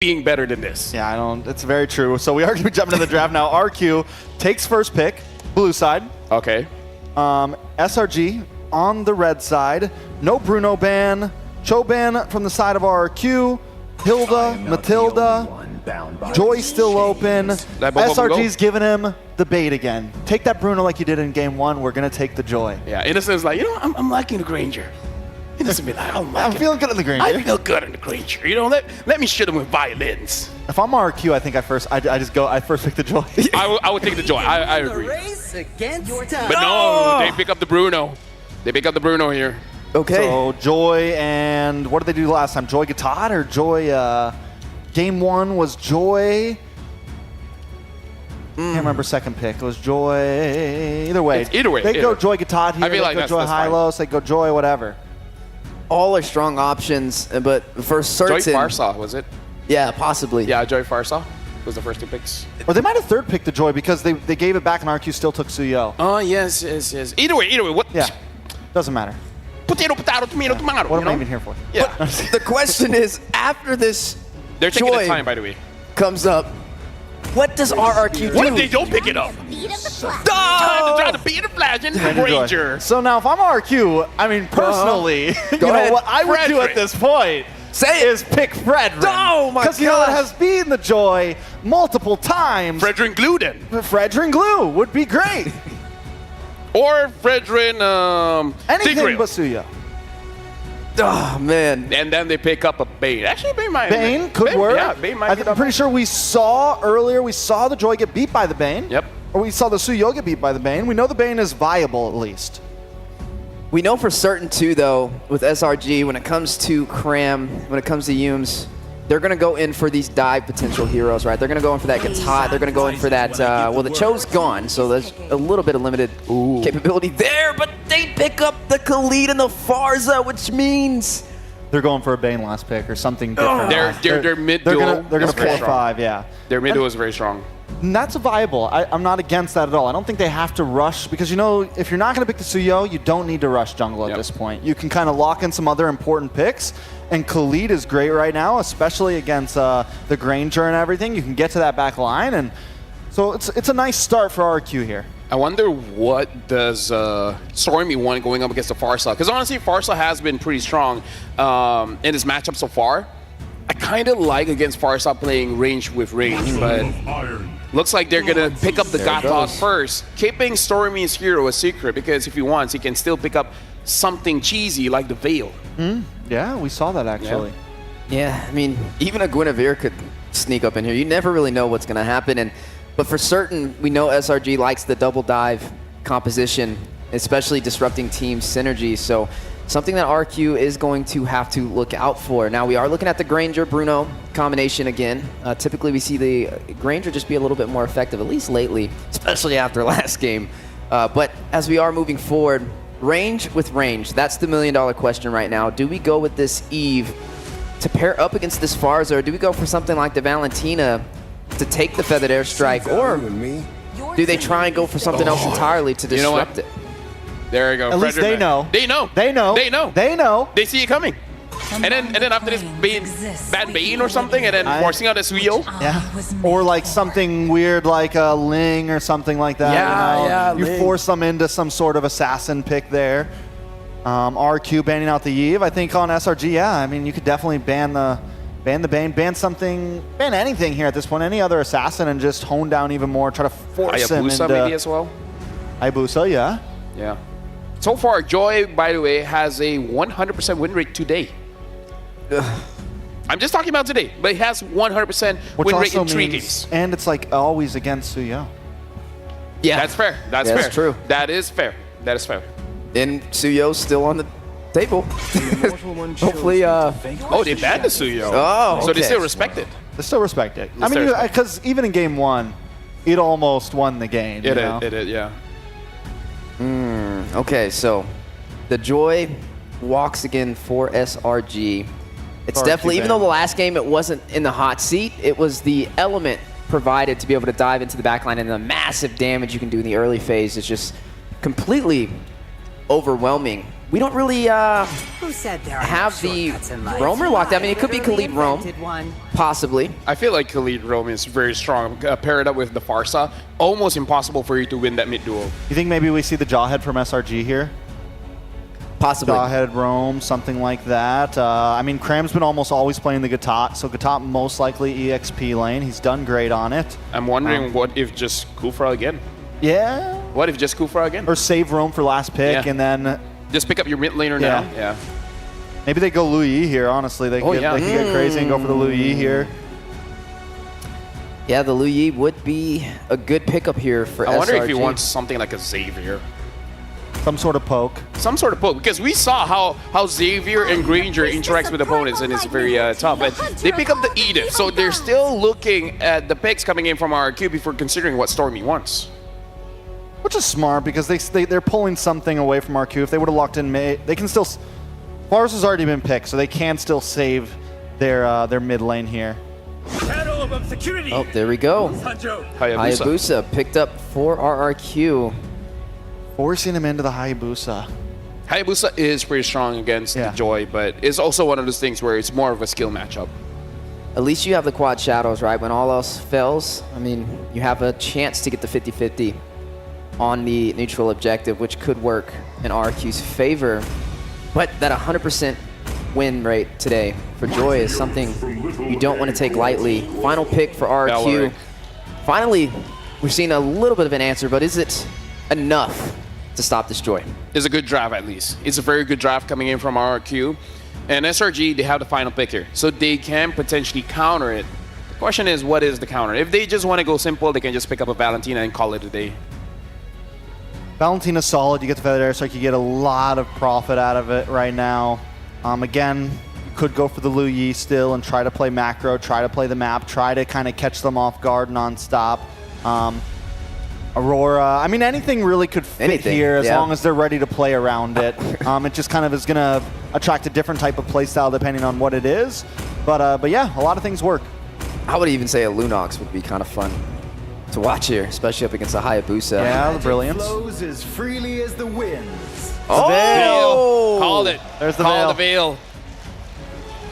being better than this. Yeah, I don't. It's very true. So we are going to be jumping to the draft now. RQ takes first pick, blue side. Okay. SRG on the red side. No Bruno ban. Cho ban from the side of RRQ. Hilda, Matilda. Joy still open. SRG's giving him the bait again. Take that Bruno like you did in game 1. We're going to take the Joy. Yeah, Innocent's like, I'm liking the Granger. Innocent be like, I'm feeling good in the Granger. I feel good in the Granger. Let me shoot him with violins. If I'm RQ, I think I first pick the Joy. I would take the Joy. I agree. But no, they pick up the Bruno. They pick up the Bruno here. Okay. So Joy and what did they do last time? Joy Gatad or Joy? Game 1 was Joy. Can't remember second pick. It was Joy. Either way. They go Joy Gatad here. I feel like they go Joy Hylos. They go Joy whatever. All are strong options, but for certain. Joy Farsaw, was it? Yeah, possibly. Yeah, Joy Farsaw was the first 2 picks. Or they might have third picked the Joy because they gave it back and RQ still took Suyo. Oh, yes. Either way. What? Yeah. Doesn't matter. Potato, tomato. What am I even here for? Yeah. The question is, after this They're taking Joy the time, by the way. comes up, what does RRQ do? What if they don't pick it up? Time to try to beat the Flash and the Granger. So now if I'm RQ, I mean personally, what I would do at this point is pick Fredrin. Oh my Because it has been the Joy multiple times. Fredrin Glue then. Fredrin Glue would be great. Or Fredrin Anything Tigreal. but Suyo. Oh, man. And then they pick up a Bane. Actually, Bane might. Bane could work. Yeah, Bane might. I'm pretty sure we saw the Joy get beat by the Bane. Yep. Or we saw the Suyo get beat by the Bane. We know the Bane is viable at least. We know for certain, too, though, with SRG, when it comes to Cram, when it comes to Yumes, they're going to go in for these dive potential heroes, right? They're going to go in for that Gatad. They're going to go in for that, well, the Cho's gone, so there's a little bit of limited capability there, but they pick up the Khalid and the Farza, which means... They're going for a Bane last pick or something different. Their mid duo. They're going to pull 5, yeah. Their mid duo is very strong. And that's viable. I'm not against that at all. I don't think they have to rush because, if you're not going to pick the Suyo, you don't need to rush jungle at this point. You can kind of lock in some other important picks. And Khalid is great right now, especially against the Granger and everything. You can get to that back line. And so it's a nice start for RQ here. I wonder what does Stormy want going up against the Farsa. Because honestly, Farsa has been pretty strong in this matchup so far. I kind of like against Farsa playing range with range, but looks like they're going to pick up the Gatad first, keeping Stormy's hero a secret, because if he wants, he can still pick up something cheesy like the Veil. Yeah, we saw that actually. Yeah, I mean, even a Guinevere could sneak up in here. You never really know what's going to happen. But for certain, we know SRG likes the double dive composition, especially disrupting team synergy. So something that RQ is going to have to look out for. Now, we are looking at the Granger-Bruno combination again. Typically, we see the Granger just be a little bit more effective, at least lately, especially after last game. But as we are moving forward, range with range, that's the million-dollar question right now. Do we go with this Eve to pair up against this Farza, or do we go for something like the Valentina to take the Feathered Airstrike, or do they try and go for something else entirely to disrupt it? There you go. At least they know. They know. They know. They know. They know. They see it coming. And then after this bad Bane or something, and then forcing out a Suyo. Yeah. Or like something weird like a Ling or something like that. You force them into some sort of assassin pick there. RQ banning out the Eve. I think on SRG, yeah. I mean, you could definitely ban the Bane, ban anything here at this point, any other assassin, and just hone down even more, try to force him into... maybe as well? Hayabusa, yeah. Yeah. So far, Joy, by the way, has a 100% win rate today. I'm just talking about today, but he has 100% win rate in 3 games. And it's like always against Suyo. Yeah. That's fair. That's fair. That's true. That is fair. That is fair. And Suyo's still on the table. Hopefully, Oh, they banned the Suyo. Oh, So they still respect it. They still respect it. I mean, because even in game 1, it almost won the game. It did, yeah. Okay, so the Joy walks again for SRG. It's definitely, even though the last game it wasn't in the hot seat, it was the element provided to be able to dive into the backline, and the massive damage you can do in the early phase is just completely overwhelming we don't really Who said there are have no the shortcuts in life? roamer locked down. I mean, it could be Khalid Rome, Invented one. possibly. I feel like Khalid Rome is very strong. Paired up with the Farsa, almost impossible for you to win that mid duel. You think maybe we see the Jawhead from SRG here? Possibly. Jawhead Rome, something like that. I mean, Cram's been almost always playing the Gatot, so Gatot most likely EXP lane. He's done great on it. I'm wondering what if just Kufra again? Yeah. What if just Kufra again? Or save Rome for last pick, Yeah. and then Just pick up your mid laner now. Yeah. maybe they go Lu Yi here, honestly. They could get crazy and go for the Lu Yi here. Yeah, the Lu Yi would be a good pickup here for SRG. I wonder if he wants something like a Xavier. Some sort of poke. Some sort of poke, because we saw how Xavier and Granger interacts with opponents, and it's very tough. But they pick up the Edith, so they're still looking at the picks coming in from RRQ before considering what Stormy wants. Which is smart, because they're pulling something away from RQ. If they would have locked in mid, they can still... Fars has already been picked, so they can still save their mid lane here. Oh, there we go. Hayabusa picked up for RRQ. Forcing him into the Hayabusa. Hayabusa is pretty strong against the Joy, but it's also one of those things where it's more of a skill matchup. At least you have the quad shadows, right? When all else fails, I mean, you have a chance to get the 50-50 on the neutral objective, which could work in RRQ's favor. But that 100% win rate today for Joy is something you don't want to take lightly. Final pick for RRQ. Finally, we've seen a little bit of an answer, but is it enough to stop this Joy? It's a good draft, at least. It's a very good draft coming in from RRQ. And SRG, they have the final pick here, so they can potentially counter it. The question is, what is the counter? If they just want to go simple, they can just pick up a Valentina and call it a day. Valentina's solid. You get the Feather Airstrike. You get a lot of profit out of it right now. Again, you could go for the Lu Yi still and try to play macro, try to play the map, try to kind of catch them off guard non-stop. Aurora, I mean, anything really could fit here as long as they're ready to play around it. It just kind of is going to attract a different type of play style depending on what it is. But yeah, a lot of things work. I would even say a Lunox would be kind of fun to watch here, especially up against a Hayabusa. Yeah, the brilliance. Flows as freely as the winds. Oh! Veil. Called it. There's the Called the Veil.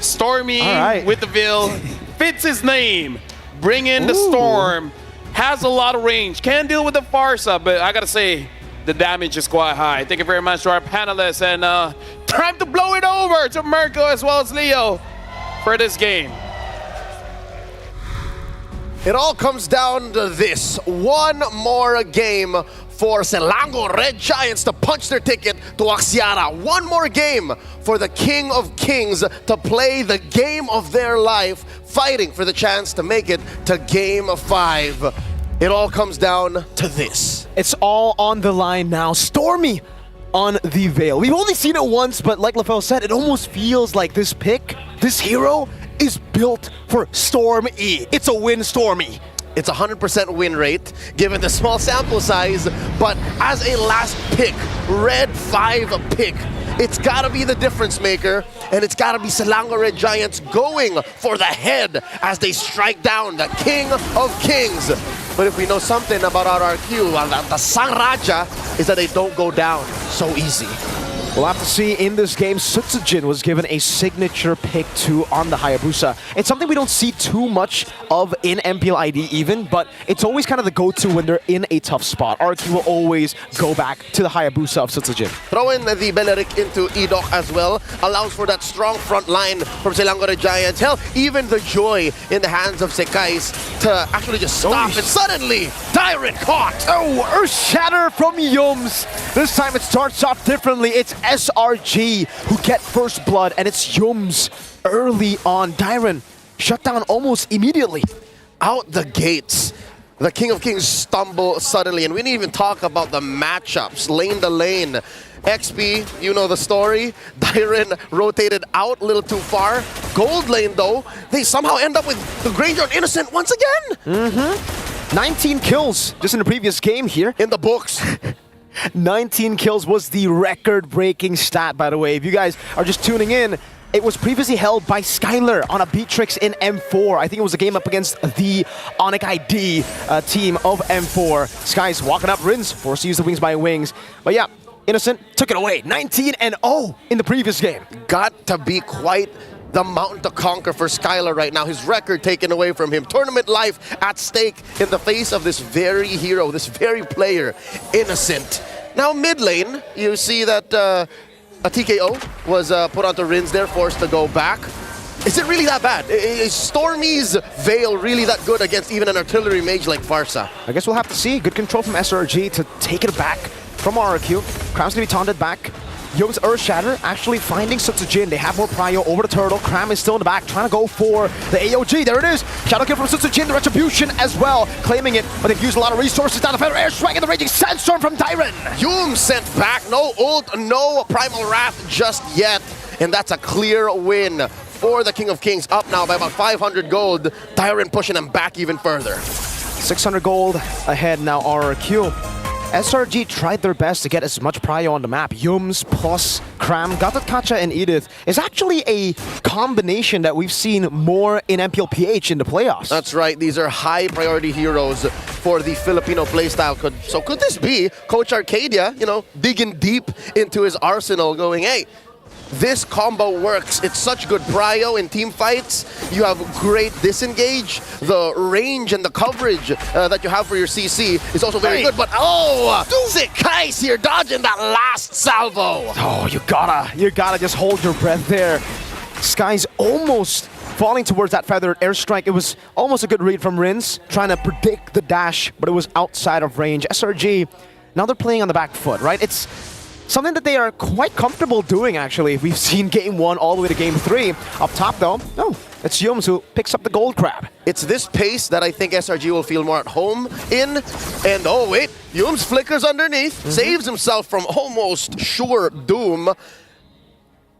Stormy with the Veil. Fits his name. Bring in the Storm. Has a lot of range. Can deal with the Farsa, but I gotta say, the damage is quite high. Thank you very much to our panelists, and time to blow it over to Mirko as well as Leo for this game. It all comes down to this. One more game for Selangor Red Giants to punch their ticket to Axiara. One more game for the King of Kings to play the game of their life, fighting for the chance to make it to Game 5. It all comes down to this. It's all on the line now. Stormy on the Veil. We've only seen it once, but like LaFell said, it almost feels like this pick, this hero, is built for Stormy. It's a win, Stormy. It's 100% win rate, given the small sample size, but as a last pick, Red 5 pick, it's gotta be the difference maker, and it's gotta be Selangor Red Giants going for the head as they strike down the King of Kings. But if we know something about RRQ, the Sang Raja, is that they don't go down so easy. We'll have to see in this game. Sutsujin was given a signature pick too on the Hayabusa. It's something we don't see too much of in MPL ID even, but it's always kind of the go-to when they're in a tough spot. RQ will always go back to the Hayabusa of Sutsujin. Throw in the Beleric into Edok as well. Allows for that strong front line from Selangor Giants. Hell, even the Joy in the hands of Sekais to actually just stop. And suddenly, Tyrant caught. Oh, Earth Shatter from Yums. This time it starts off differently. It's SRG who get first blood, and it's Yums early on. Dyron shut down almost immediately. Out the gates, the King of Kings stumble suddenly, and we didn't even talk about the matchups, lane to lane. XP, you know the story. Dyron rotated out a little too far. Gold lane, though, they somehow end up with the Granger and Innocent once again. 19 kills just in the previous game here. In the books. 19 kills was the record-breaking stat, by the way. If you guys are just tuning in, it was previously held by Skylar on a Beatrix in M4. I think it was a game up against the Onic ID team of M4. Sky's walking up Rins, forced to use the Wings by Wings. But yeah, Innocent took it away. 19-0 in the previous game. Got to be quite the mountain to conquer for Skylar right now. His record taken away from him. Tournament life at stake in the face of this very hero, this very player, Innocent. Now mid lane, you see that a TKO was put onto Rins there, forced to go back. Is it really that bad? Is Stormy's Veil really that good against even an artillery mage like Farsa? I guess we'll have to see. Good control from SRG to take it back from RRQ. Cram's gonna be taunted back. Young's Earth Shatter actually finding Sutsujin. They have more prio over the turtle. Cram is still in the back, trying to go for the AOG. There it is. Shadow kill from Sutsujin, the Retribution as well, claiming it, but they've used a lot of resources down the Feather Airstrike and the Raging Sandstorm from Dyron. Yum sent back, no ult, no Primal Wrath just yet, and that's a clear win for the King of Kings, up now by about 500 gold. Dyron pushing him back even further. 600 gold ahead now, RRQ. SRG tried their best to get as much prio on the map. Yums plus Cram, Gatotkacha and Edith is actually a combination that we've seen more in MPLPH in the playoffs. That's right, these are high priority heroes for the Filipino playstyle. So could this be Coach Arcadia, you know, digging deep into his arsenal going, hey, this combo works. It's such good prio in team fights. You have great disengage. The range and the coverage that you have for your CC is also very good. But sick Kais here dodging that last salvo. Oh, you gotta just hold your breath there. Sky's almost falling towards that feathered airstrike. It was almost a good read from Rins, trying to predict the dash, but it was outside of range. SRG, now they're playing on the back foot, right? It's something that they are quite comfortable doing, actually. We've seen game 1 all the way to game 3. Up top, though, no, it's Yums who picks up the gold crab. It's this pace that I think SRG will feel more at home in. And oh, wait, Yums flickers underneath, saves himself from almost sure doom.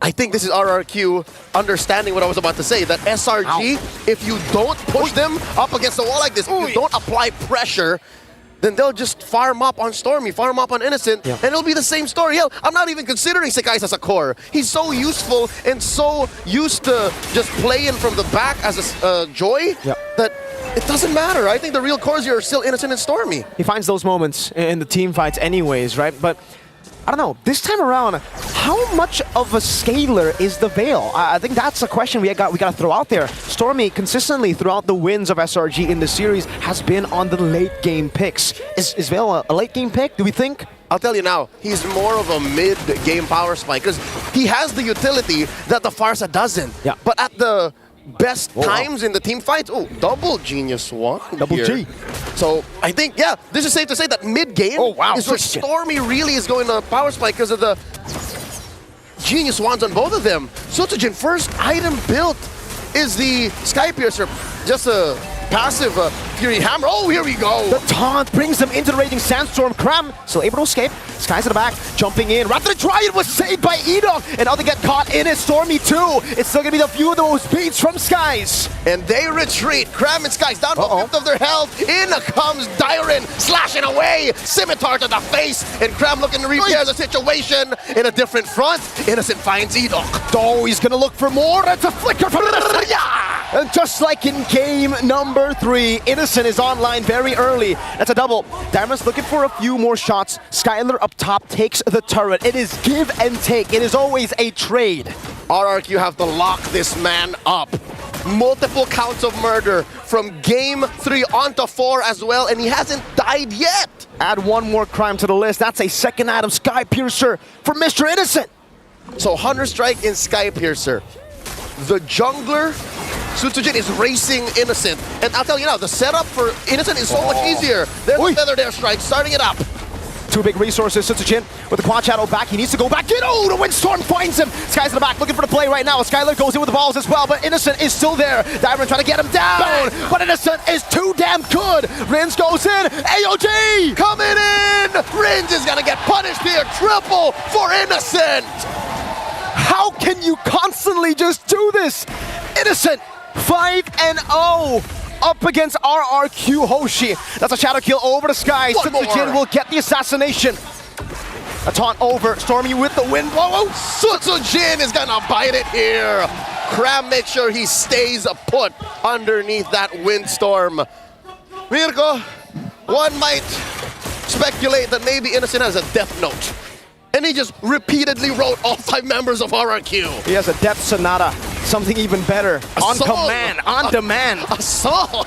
I think this is RRQ understanding what I was about to say, that SRG, if you don't push them up against the wall like this, if you don't apply pressure, then they'll just farm up on Stormy, farm up on Innocent, and it'll be the same story. Hell, I'm not even considering Sekais as a core. He's so useful and so used to just playing from the back as a Joy that it doesn't matter. I think the real cores here are still Innocent and Stormy. He finds those moments in the team fights anyways, right? But I don't know, this time around, how much of a scaler is the Veil? I think that's a question we got to throw out there. Stormy, consistently throughout the wins of SRG in the series, has been on the late game picks. Is Veil a late game pick, do we think? I'll tell you now, he's more of a mid-game power spike, because he has the utility that the Farsa doesn't. Yeah. But at the best times in the team fights, double Genius One Double here. G. So I think, this is safe to say that mid-game is where Stormy really is going to power spike because of the Genius Wands on both of them. Sutsujin, first item built is the Sky Piercer. Just a passive Fury Hammer. Oh, here we go. The taunt brings them into the Raging Sandstorm. Cram still able to escape. Sky's in the back, jumping in. Raptor Dryad was saved by Edok, and now they get caught in it. Stormy too. It's still gonna be the few of those beats from Skies. And they retreat. Cram and Skies down to a fifth of their health. In comes Dyron, slashing away. Scimitar to the face, and Cram looking to repair the situation in a different front. Innocent finds Edok. Oh, he's gonna look for more. It's a flicker from and just like in game number 3, Innocent is online very early. That's a double. Diamond's looking for a few more shots. Skylar up top takes the turret. It is give and take. It is always a trade. RRQ have to lock this man up. Multiple counts of murder from game 3 onto 4 as well, and he hasn't died yet. Add one more crime to the list. That's a second item, Sky Piercer for Mr. Innocent. So Hunter Strike in Sky Piercer. The jungler, Sutsujin, is racing Innocent. And I'll tell you now, the setup for Innocent is so much easier. There's the Feathered Airstrike, starting it up. Two big resources. Sutsujin with the Quad Shadow back. He needs to go back in. Oh, the Windstorm finds him. Sky's in the back looking for the play right now. Skylar goes in with the balls as well, but Innocent is still there. Diamond trying to get him down, but Innocent is too damn good. Rins goes in. AOG coming in. Rins is going to get punished here. Triple for Innocent. How can you constantly just do this? Innocent 5-0. Up against RRQ Hoshi. That's a shadow kill over the Sky. Sutsujin will get the assassination. A taunt over. Stormy with the wind blow. Sutsujin is gonna bite it here. Cram makes sure he stays put underneath that windstorm. Mirko, one might speculate that maybe Innocent has a death note. and he just repeatedly wrote all 5 members of RRQ. He has a Depth Sonata, something even better. On song. command, on demand. A song!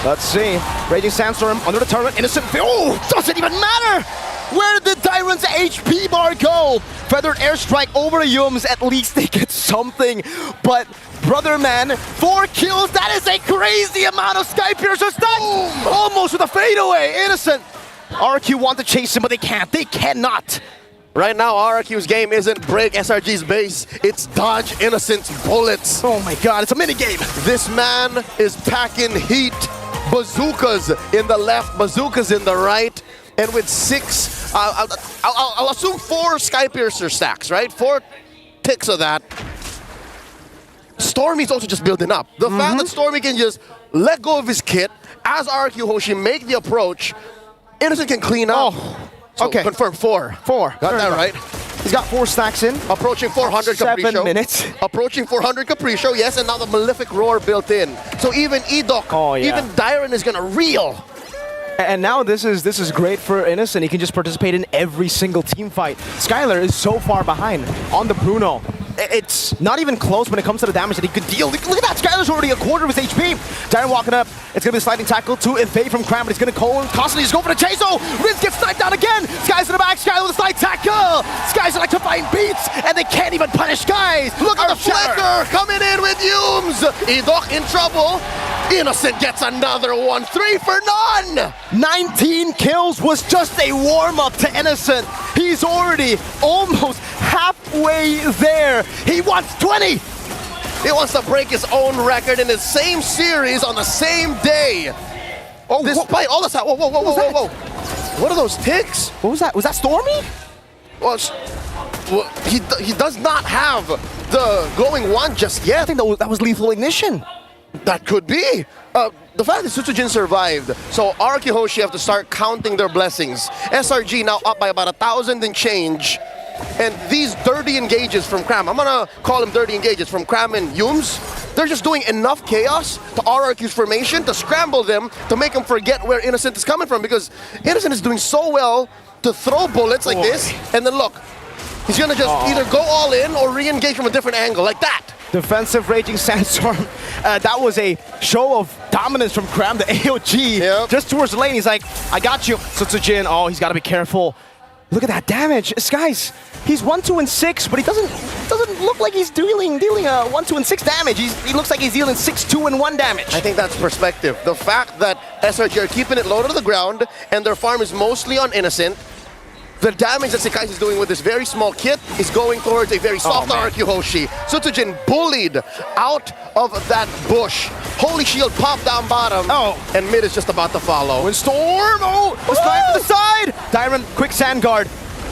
Let's see. Raging Sandstorm under the turret. Innocent. Oh, doesn't even matter! Where did Dyron's HP bar go? Feathered airstrike over the Yums. At least they get something. But brother man, 4 kills. That is a crazy amount of Sky Piercer stacks. Almost with a fadeaway. Innocent. RRQ want to chase him, but they can't. They cannot. Right now, RRQ's game isn't break SRG's base, it's dodge Innocent's bullets. Oh my god, it's a minigame. This man is packing heat. Bazookas in the left, bazookas in the right. And with 6, I'll assume 4 Sky Piercer stacks, right? 4 ticks of that. Stormy's also just building up. The fact that Stormy can just let go of his kit, as RRQ Hoshi make the approach, Innocent can clean up. Oh, So okay. confirm 4. 4. Got that right. He's got 4 stacks in. Approaching 400 7 Capriccio. minutes. Approaching 400 Capriccio, yes, and now the Malefic Roar built in. So even Edok, even Dyron is gonna reel. And now this is great for Innocent. He can just participate in every single team fight. Skylar is so far behind on the Bruno. It's not even close when it comes to the damage that he could deal. Look at that, Skylar's already a quarter of his HP. Dyron walking up. It's gonna be a sliding tackle to evade from Cram, but he's gonna constantly just go for the chase. Oh, Riz gets sniped down again. Sky's in the back, Skylar with a slide tackle. Sky's like to find beats, and they can't even punish Skies. Look at the flicker coming in with Yums. Edok in trouble. Innocent gets another one. 3 for none. 19 kills was just a warm-up to Innocent. He's already almost halfway there. He wants 20. He wants to break his own record in his same series on the same day. Oh, despite all this, whoa. What are those ticks? What was that? Was that Stormy? Well, he does not have the glowing wand just I yet. think that was Lethal Ignition. That could be. The fact that Sutsujin survived, so RRQ Hoshi have to start counting their blessings. SRG now up by about 1,000 and change. And these dirty engages from Cram, I'm gonna call them dirty engages from Cram and Yums, they're just doing enough chaos to RRQ's formation to scramble them to make them forget where Innocent is coming from, because Innocent is doing so well to throw bullets like this, and then look, he's gonna just either go all in or re-engage from a different angle, like that. Defensive Raging Sandstorm. That was a show of dominance from Cram, the AOG. Just towards the lane, he's like, I got you. Sutsujin, oh, he's got to be careful. Look at that damage. Guys, he's 1, 2, and 6, but he doesn't look like he's dealing 1, 2, and 6 damage. He looks like he's dealing 6, 2, and 1 damage. I think that's perspective. The fact that SRG are keeping it low to the ground and their farm is mostly on Innocent, the damage that Sekais is doing with this very small kit is going towards a very soft RRQ Hoshi. Sutsujin bullied out of that bush. Holy Shield popped down bottom, and mid is just about to follow. Windstorm, the snipe to the side! Dyron, quick sand guard.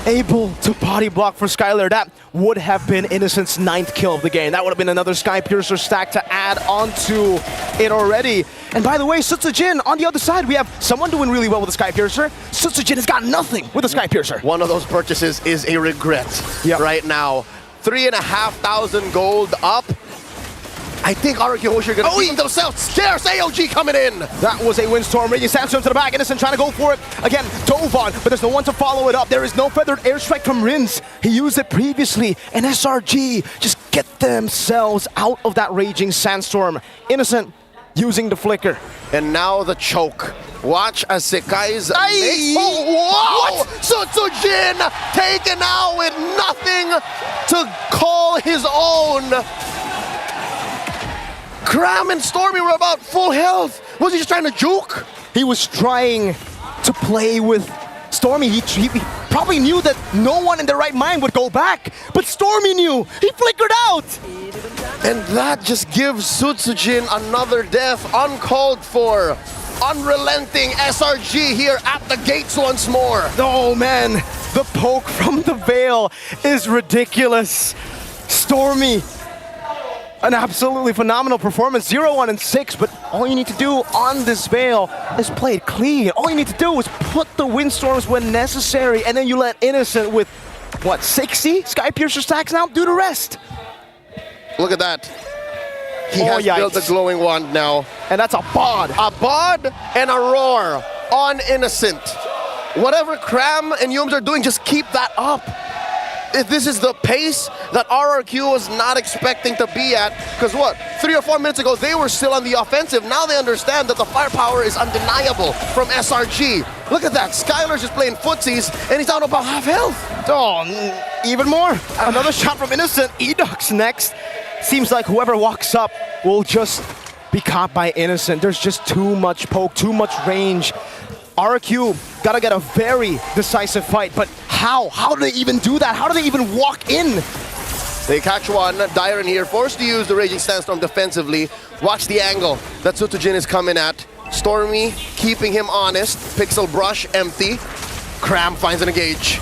Able to body block for Skylar. That would have been Innocent's 9th kill of the game. That would have been another Sky Piercer stack to add onto it already. And by the way, Sutsujin, on the other side, we have someone doing really well with the Sky Piercer. Sutsujin has got nothing with the Sky Piercer. One of those purchases is a regret right now. 3,500 gold up. I think RRQ Hoshi are going to keep themselves scarce. AOG coming in. That was a Windstorm. Raging Sandstorm to the back. Innocent trying to go for it. Again, dove on, but there's no one to follow it up. There is no feathered airstrike from Rins. He used it previously. And SRG just get themselves out of that Raging Sandstorm. Innocent using the flicker. And now the choke. Watch as Sekai's... What? Sutsujin taken out with nothing to call his own. Cram and Stormy were about full health. Was he just trying to juke? He was trying to play with Stormy. He probably knew that no one in their right mind would go back, but Stormy knew. He flickered out. And that just gives Sutsujin another death, uncalled for. Unrelenting SRG here at the gates once more. Oh man, the poke from the Veil is ridiculous. Stormy, an absolutely phenomenal performance, 0, 1, and 6, but all you need to do on this Veil is play it clean. All you need to do is put the Windstorms when necessary, and then you let Innocent with, what, 60 Sky Piercer stacks now? Do the rest. Look at that. He has built the glowing wand now. And that's a bod. A bod and a roar on Innocent. Whatever Cram and Yums are doing, just keep that up. if this is the pace that RRQ was not expecting to be at, because what, 3 or 4 minutes ago, they were still on the offensive. Now they understand that the firepower is undeniable from SRG. Look at that, Skylar's just playing footsies, and he's down about half health. Oh, even more. Another shot from Innocent. Edux next. Seems like whoever walks up will just be caught by Innocent. There's just too much poke, too much range. RRQ gotta get a very decisive fight, but how? How do they even do that? How do they even walk in? They catch one. Dyron here forced to use the Raging Sandstorm defensively. Watch the angle that Sutujin is coming at. Stormy keeping him honest. Pixel Brush empty. Cram finds an engage.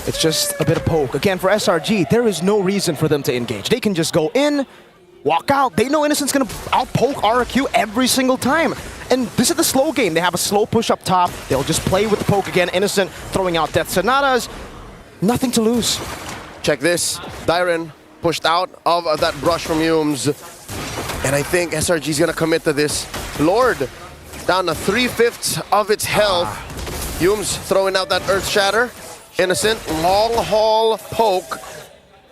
It's just a bit of poke. Again, for SRG, there is no reason for them to engage. They can just go in, walk out. They know Innocent's gonna out-poke RRQ every single time. And this is the slow game. They have a slow push up top. They'll just play with the poke again. Innocent throwing out Death Sonatas. Nothing to lose. Check this. Dyron pushed out of that brush from Humes. And I think SRG's gonna commit to this. Lord down to 3/5 of its health. Humes throwing out that Earth Shatter. Innocent, long haul poke.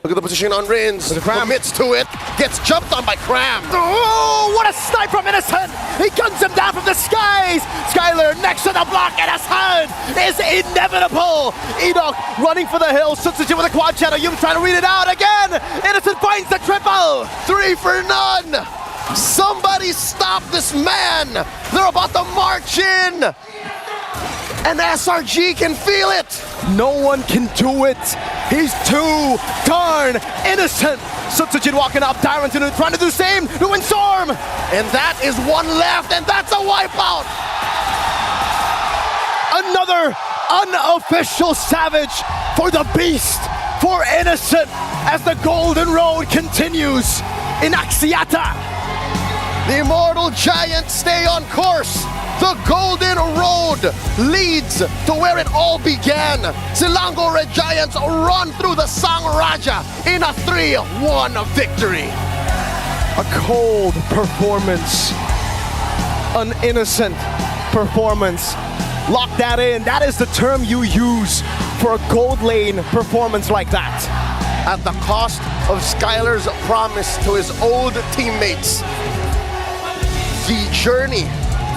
Look at the position on Rins. Commits to it. Gets jumped on by Cram. Oh, what a snipe from Innocent! He guns him down from the skies! Skylar next to the block, and his hand is inevitable! Edok running for the hill, Sutsuji with a quad shadow. Humes trying to read it out again! Innocent finds the triple! 3 for none! Somebody stop this man! They're about to march in! And SRG can feel it! No one can do it! He's too darn innocent! Sutsujin walking up, Dyron trying to do the same to Windstorm! And that is one left, and that's a wipeout! Another unofficial savage for the Beast, for Innocent, as the Golden Road continues in Axiata! The Immortal Giants stay on course! The Golden Road leads to where it all began. Silango Red Giants run through the Sang Raja in a 3-1 victory. A cold performance. An innocent performance. Lock that in. That is the term you use for a gold lane performance like that. At the cost of Skylar's promise to his old teammates, the journey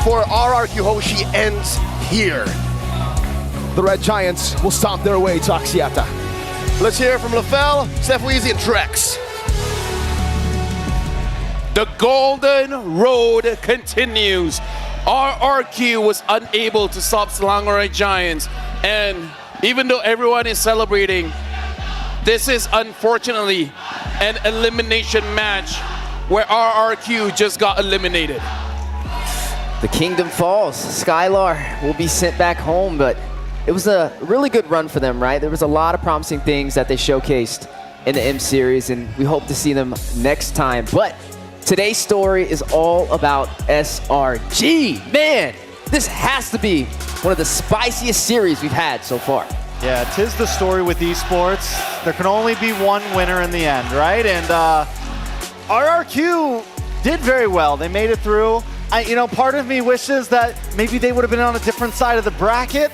for RRQ Hoshi ends here. The Red Giants will stomp their way to Axiata. Let's hear from LaFell, Steph Weezy, and Trex. The Golden Road continues. RRQ was unable to stop Selangor Red Giants, and even though everyone is celebrating, this is unfortunately an elimination match where RRQ just got eliminated. The kingdom falls. Skylar will be sent back home, but it was a really good run for them, right? There was a lot of promising things that they showcased in the M Series, and we hope to see them next time. But today's story is all about SRG. Man, this has to be one of the spiciest series we've had so far. Yeah, 'tis the story with esports. There can only be one winner in the end, right? And RRQ did very well. They made it through. Part of me wishes that maybe they would have been on a different side of the bracket.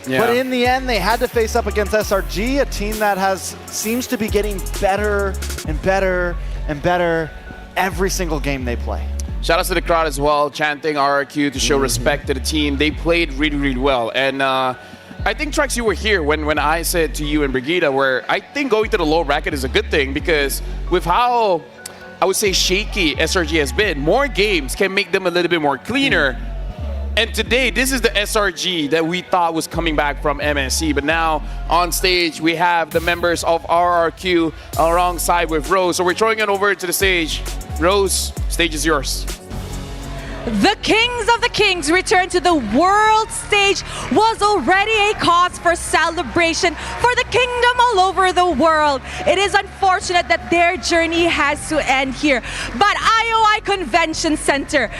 Yeah. But in the end, they had to face up against SRG, a team that seems to be getting better and better and better every single game they play. Shout out to the crowd as well, chanting RRQ to show respect to the team. They played really, really well. And I think, Trex, you were here when I said to you and Brigida, where I think going to the low bracket is a good thing, because with how, I would say, shaky SRG has been, more games can make them a little bit more cleaner. And today, this is the SRG that we thought was coming back from MSC. But now, on stage, we have the members of RRQ alongside with Rose. So we're throwing it over to the stage. Rose, stage is yours. The Kings of the Kings return to the world stage was already a cause for celebration for the kingdom all over the world. It is unfortunate that their journey has to end here. But IOI Convention Center,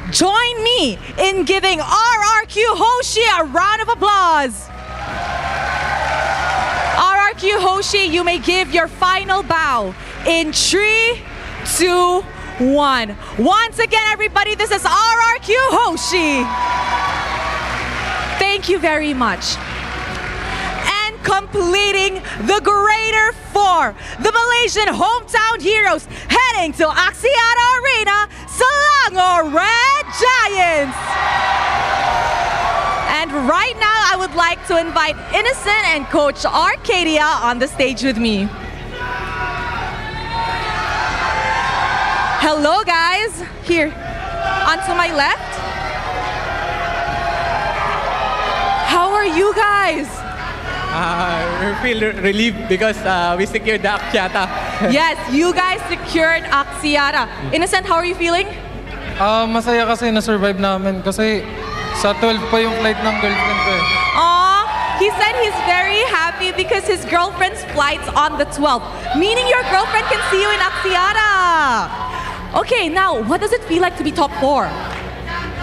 join me in giving RRQ Hoshi a round of applause. RRQ Hoshi, you may give your final bow in 3, 2, 1. Once again, everybody, this is RRQ Hoshi. Thank you very much. And completing the Greater Four, the Malaysian hometown heroes heading to Axiata Arena, Selangor Red Giants. And right now, I would like to invite Innocent and Coach Arcadia on the stage with me. Hello, guys. Here, onto my left. How are you guys? We feel relieved because we secured the Axiata. Yes, you guys secured Axiata. Innocent, how are you feeling? Masaya kasi na-survive namin kasi sa 12 pa yung flight ng girlfriend ko eh. Aw, he said he's very happy because his girlfriend's flight's on the 12th, meaning your girlfriend can see you in Axiata. Okay, now, what does it feel like to be top 4?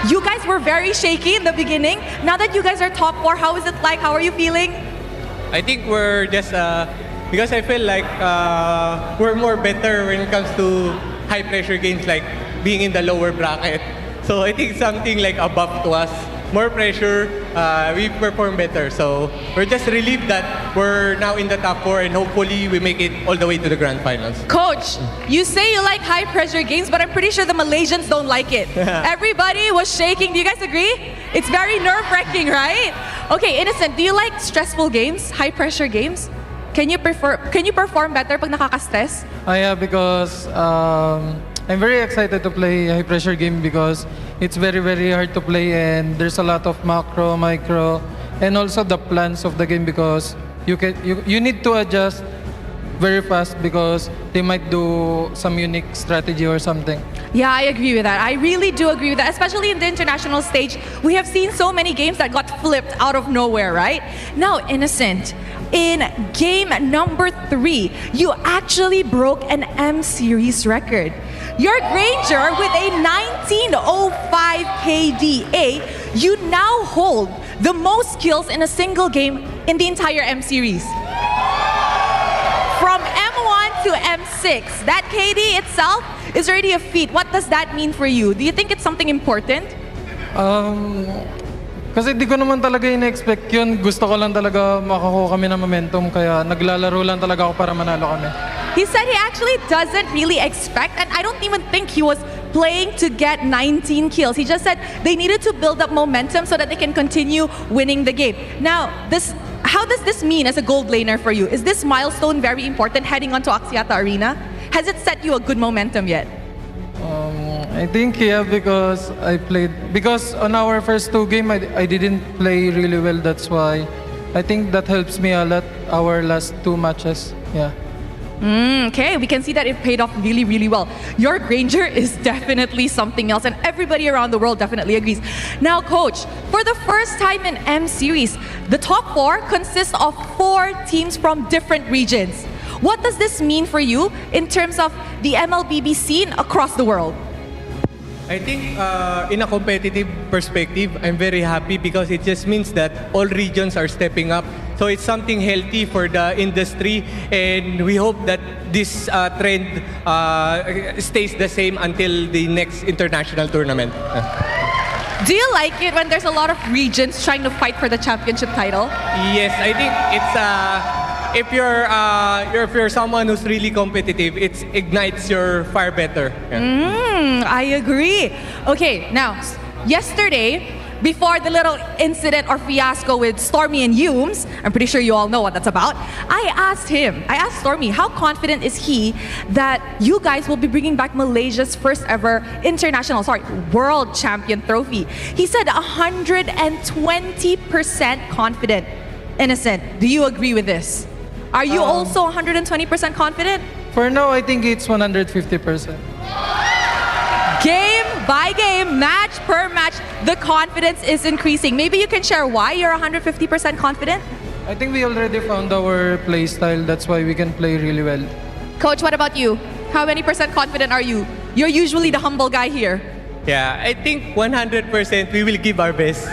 You guys were very shaky in the beginning. Now that you guys are top 4, how is it like? How are you feeling? I think we're just, because I feel like we're more better when it comes to high pressure games like being in the lower bracket. So I think something like above to us, more pressure, we perform better. So we're just relieved that we're now in the top 4 and hopefully we make it all the way to the grand finals. Coach, you say you like high pressure games, but I'm pretty sure the Malaysians don't like it. Everybody was shaking. Do you guys agree? It's very nerve-wracking, right? Okay, Innocent, do you like stressful games, high pressure games? Can you perform better pag nakaka-stress? Yeah, because I'm very excited to play high pressure game because it's very, very hard to play and there's a lot of macro, micro, and also the plans of the game because you need to adjust very fast because they might do some unique strategy or something. Yeah, I agree with that. I really do agree with that, especially in the international stage. We have seen so many games that got flipped out of nowhere, right? Now, Innocent, in game number 3, you actually broke an M series record. Your Granger with a 1905 KDA, you now hold the most kills in a single game in the entire M series. From M1 to M6, that KD itself is already a feat. What does that mean for you? Do you think it's something important? Kasi di ko naman talaga in-expect yun. Gusto ko lang talaga makakuha kami ng momentum kaya naglalaro lang talaga ako para manalo kami. He said he actually doesn't really expect, and I don't even think he was playing to get 19 kills. He just said they needed to build up momentum so that they can continue winning the game. Now, how does this mean as a gold laner for you? Is this milestone very important heading onto Axiata Arena? Has it set you a good momentum yet? I think yeah, because on our first 2 games I didn't play really well. That's why I think that helps me a lot. Our last 2 matches, yeah. Okay, we can see that it paid off really, really well. Your Granger is definitely something else, and everybody around the world definitely agrees. Now, Coach, for the first time in M Series, the top 4 consists of 4 teams from different regions. What does this mean for you in terms of the MLBB scene across the world? I think in a competitive perspective, I'm very happy because it just means that all regions are stepping up. So it's something healthy for the industry, and we hope that this trend stays the same until the next international tournament. Do you like it when there's a lot of regions trying to fight for the championship title? Yes, I think it's if you're someone who's really competitive, it ignites your fire better. Yeah. I agree. Okay, now, yesterday, before the little incident or fiasco with Stormy and Humes, I'm pretty sure you all know what that's about, I asked Stormy, how confident is he that you guys will be bringing back Malaysia's first ever world champion trophy? He said 120% confident. Innocent, do you agree with this? Are you also 120% confident? For now, I think it's 150%. Game by game, match per match, the confidence is increasing. Maybe you can share why you're 150% confident? I think we already found our play style. That's why we can play really well. Coach, what about you? How many percent confident are you? You're usually the humble guy here. Yeah, I think 100% we will give our best.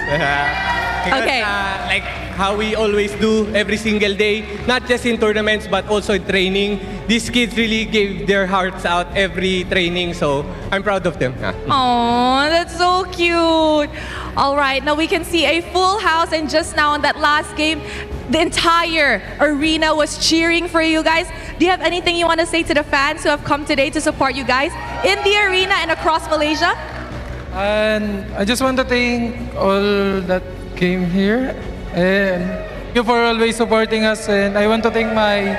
Because, Okay. Like how we always do every single day, not just in tournaments but also in training. These kids really gave their hearts out every training, so I'm proud of them. Oh, that's so cute. All right, now we can see a full house, and just now in that last game, the entire arena was cheering for you guys. Do you have anything you want to say to the fans who have come today to support you guys in the arena and across Malaysia? And I just want to thank all that came here, and thank you for always supporting us. And I want to thank my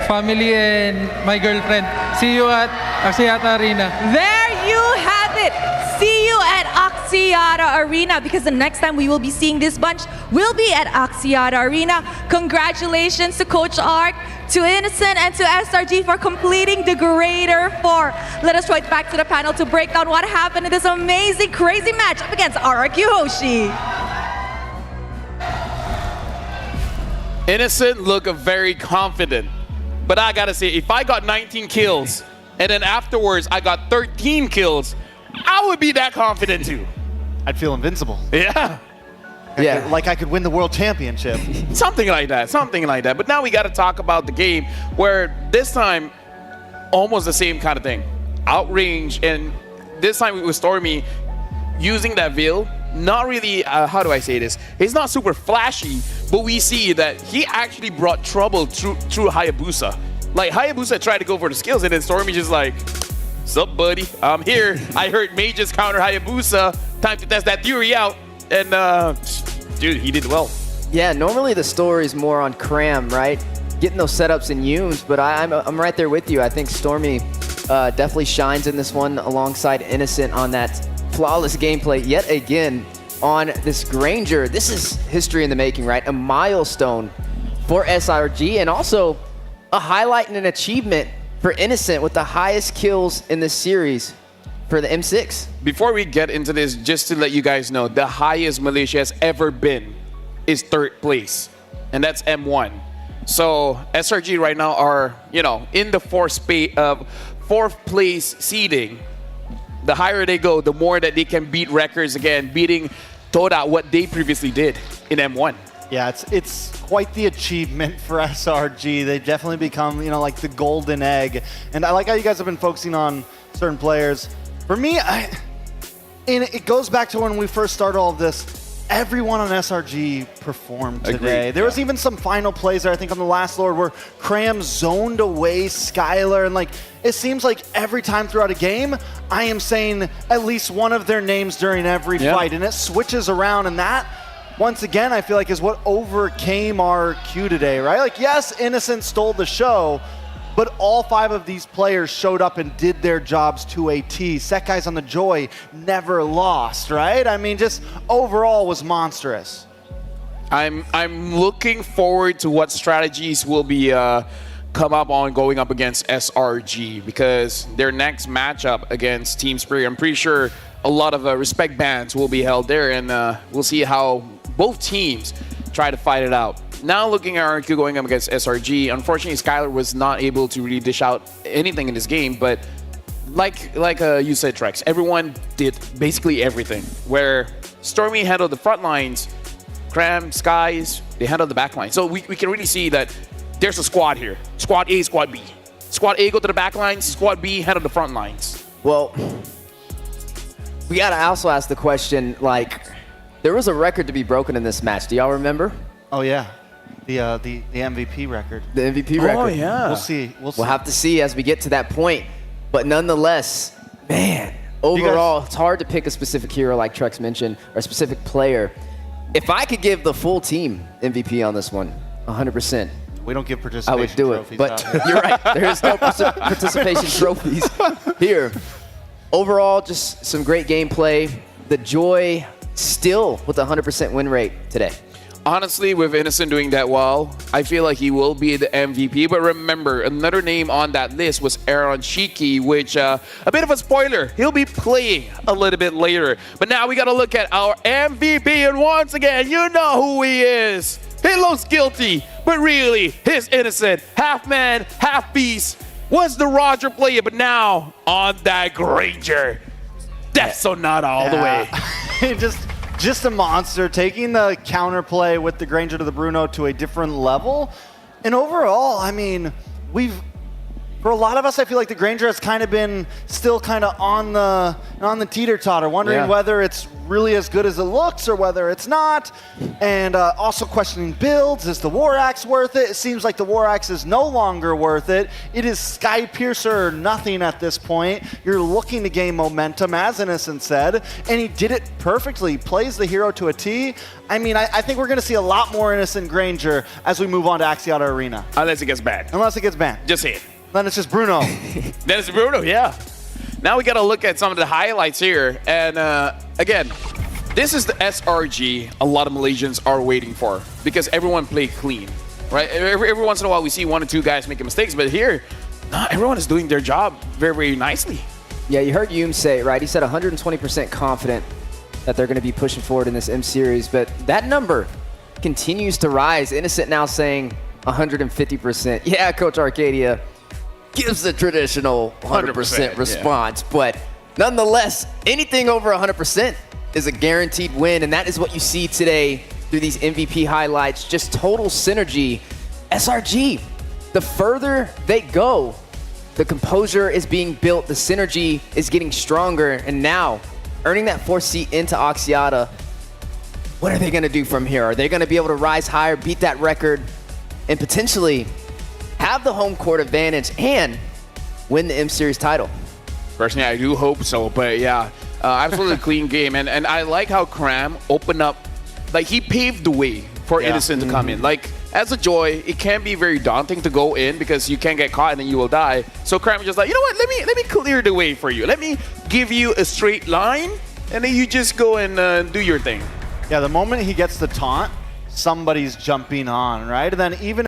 family and my girlfriend. See you at Axiata Arena. There you have it. See you at Axiata Arena, because the next time we will be seeing this bunch will be at Axiata Arena. Congratulations to Coach Ark, to Innocent, and to SRG for completing the Greater 4. Let us right back to the panel to break down what happened in this amazing, crazy match up against RRQ Hoshi. Innocent look very confident, but I gotta say, if I got 19 kills and then afterwards I got 13 kills, I would be that confident too. I'd feel invincible. Yeah. Yeah. Like I could win the world championship. Something like that, something like that. But now we got to talk about the game where this time, almost the same kind of thing. Outrange, and this time it was Stormy using that veil. Not really, how do I say this? It's not super flashy, but we see that he actually brought trouble through Hayabusa. Like, Hayabusa tried to go for the skills, and then Stormy just like, sup, buddy? I'm here. I heard mages counter Hayabusa. Time to test that theory out. And, dude, he did well. Yeah, normally the story's more on Cram, right? Getting those setups in Yumes, but I'm right there with you. I think Stormy definitely shines in this one alongside Innocent on that flawless gameplay yet again on this Granger. This is history in the making, right? A milestone for SRG, and also a highlight and an achievement for Innocent with the highest kills in this series for the M6. Before we get into this, just to let you guys know, the highest Malaysia has ever been is 3rd place, and that's M1. So SRG right now are, you know, in the 4th place seeding. The higher they go, the more that they can beat records again, beating Toda, what they previously did in M1. Yeah, it's quite the achievement for SRG. They definitely become, you know, like the golden egg. And I like how you guys have been focusing on certain players. For me, and it goes back to when we first started all of this. Everyone on SRG performed today. Agreed. There was even some final plays there, I think, on the last Lord where Cram zoned away Skylar. And, like, it seems like every time throughout a game, I am saying at least one of their names during every fight. And it switches around. And that, once again, I feel like is what overcame RRQ today, right? Like, yes, Innocent stole the show, but all 5 of these players showed up and did their jobs to a T. Sekai's on the Joy never lost, right? I mean, just overall was monstrous. I'm looking forward to what strategies will be come up on going up against SRG, because their next matchup against Team Spirit, I'm pretty sure a lot of respect bans will be held there, and we'll see how both teams try to fight it out. Now looking at RRQ going up against SRG, unfortunately Skylar was not able to really dish out anything in this game, but like you said, Trex, everyone did basically everything. Where Stormy handled the front lines, Cram, Skies, they handled the back line. So we can really see that there's a squad here. Squad A, Squad B. Squad A go to the back lines, Squad B handle the front lines. Well, we gotta also ask the question, like, there was a record to be broken in this match. Do y'all remember? Oh, yeah. The MVP record. The MVP record. Oh, yeah. We'll see. We'll have to see as we get to that point. But nonetheless, man, overall, it's hard to pick a specific hero like Trex mentioned, or a specific player. If I could give the full team MVP on this one, 100%. We don't give participation I would do trophies it, but you're right. There is no participation trophies here. Overall, just some great gameplay. The Joy still with a 100% win rate today. Honestly, with Innocent doing that well, I feel like he will be the MVP. But remember, another name on that list was Aaron Shiki, which, a bit of a spoiler, he'll be playing a little bit later. But now we got to look at our MVP, and once again, you know who he is. He looks guilty, but really, he's Innocent. Half man, half beast. Was the Roger player, but now on that Granger. Death Sonata all the way. Just a monster, taking the counterplay with the Granger to the Bruno to a different level. And overall, I mean, for For a lot of us, I feel like the Granger has kind of been still kind of on the teeter-totter, wondering whether it's really as good as it looks or whether it's not, and also questioning builds. Is the War Axe worth it? It seems like the War Axe is no longer worth it. It is Sky Piercer or nothing at this point. You're looking to gain momentum, as Innocent said, and he did it perfectly. He plays the hero to a T. I mean, I think we're going to see a lot more Innocent Granger as we move on to Axiata Arena. Unless it gets banned. Unless it gets banned. Just say it. Then it's just Bruno. Then it's Bruno, yeah. Now we got to look at some of the highlights here. And again, this is the SRG a lot of Malaysians are waiting for because everyone played clean, right? Every once in a while we see 1 or 2 guys making mistakes, but here, everyone is doing their job very, very nicely. Yeah, you heard Yoom say it, right? He said 120% confident that they're going to be pushing forward in this M Series, but that number continues to rise. Innocent now saying 150%. Yeah, Coach Arcadia gives the traditional 100% response, but nonetheless, anything over 100% is a guaranteed win, and that is what you see today through these MVP highlights. Just total synergy. SRG, the further they go, the composure is being built, the synergy is getting stronger, and now earning that 4th seat into Axiata. What are they going to do from here? Are they going to be able to rise higher, beat that record, and potentially have the home court advantage and win the M Series title? Personally, I do hope so, but yeah, absolutely clean game. And I like how Cram opened up, like he paved the way for Innocent to come in. Like, as a Joy, it can be very daunting to go in because you can't get caught and then you will die. So Cram is just like, you know what, let me clear the way for you. Let me give you a straight line, and then you just go and do your thing. Yeah, the moment he gets the taunt, somebody's jumping on, right? And then even